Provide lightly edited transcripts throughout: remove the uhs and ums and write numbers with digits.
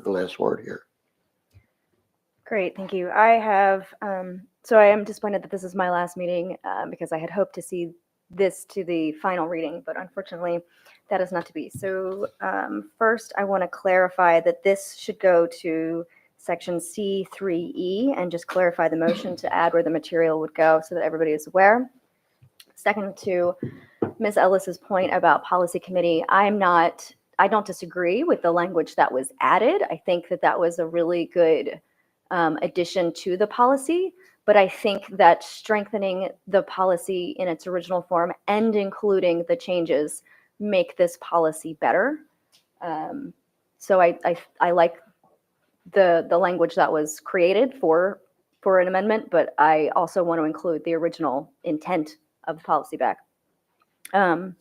the last word here. Great, thank you. I have, so I am disappointed that this is my last meeting because I had hoped to see this to the final reading, but unfortunately that is not to be. So first I want to clarify that this should go to section C3E and just clarify the motion to add where the material would go so that everybody is aware. Second, to Ms. Ellis's point about policy committee, I don't disagree with the language that was added. I think that that was a really good addition to the policy, but I think that strengthening the policy in its original form and including the changes make this policy better. So I like the language that was created for an amendment, but I also want to include the original intent of the policy back. To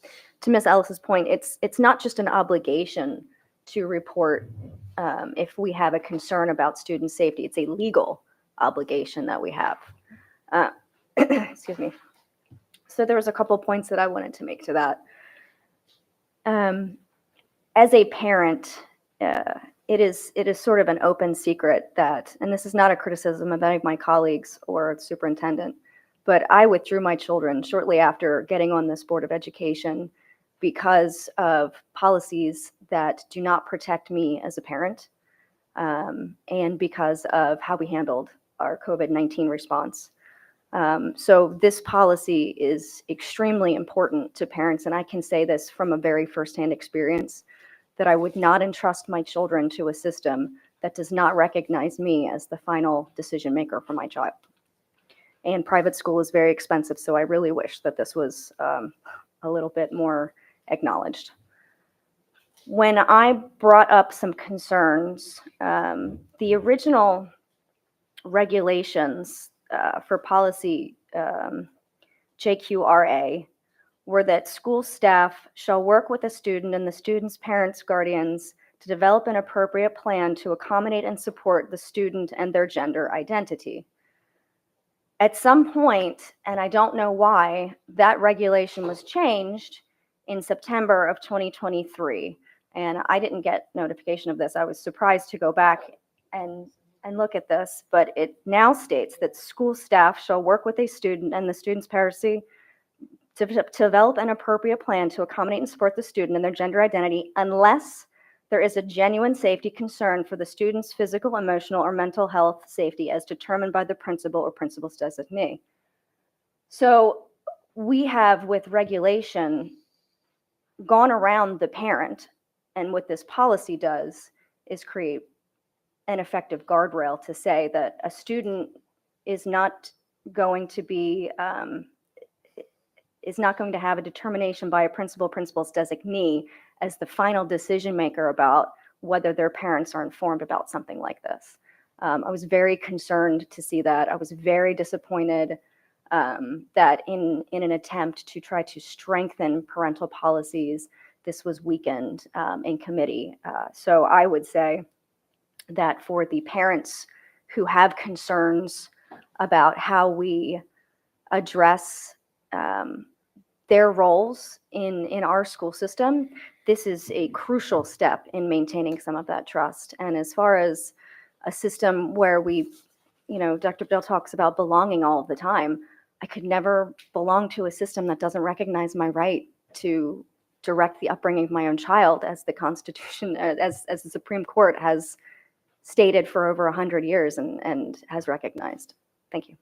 Ms. Ellis's point, it's not just an obligation to report if we have a concern about student safety. It's a legal obligation that we have. Excuse me. So there was a couple points that I wanted to make to that. As a parent, it is sort of an open secret that, and this is not a criticism of any of my colleagues or the superintendent, but I withdrew my children shortly after getting on this Board of Education because of policies that do not protect me as a parent, and because of how we handled our COVID-19 response. So this policy is extremely important to parents, and I can say this from a very firsthand experience, that I would not entrust my children to a system that does not recognize me as the final decision maker for my child. And private school is very expensive, so I really wish that this was a little bit more acknowledged. When I brought up some concerns, the original regulations for policy JQRA were that school staff shall work with the student and the student's parents, guardians to develop an appropriate plan to accommodate and support the student and their gender identity. At some point, and I don't know why, that regulation was changed in September of 2023. And I didn't get notification of this. I was surprised to go back and look at this, but it now states that school staff shall work with a student and the student's parents to develop an appropriate plan to accommodate and support the student and their gender identity unless there is a genuine safety concern for the student's physical, emotional, or mental health safety as determined by the principal or principal's designee. So we have, with regulation, gone around the parent, and what this policy does is create an effective guardrail to say that a student is not going to be is not going to have a determination by a principal's designee as the final decision maker about whether their parents are informed about something like this. I was very concerned to see that. I was very disappointed that in an attempt to try to strengthen parental policies, this was weakened in committee. So I would say that for the parents who have concerns about how we address their roles in our school system, this is a crucial step in maintaining some of that trust. And as far as a system where Dr. Bell talks about belonging all of the time, I could never belong to a system that doesn't recognize my right to direct the upbringing of my own child, as the Constitution, as the Supreme Court has stated for over 100 years and has recognized. Thank you.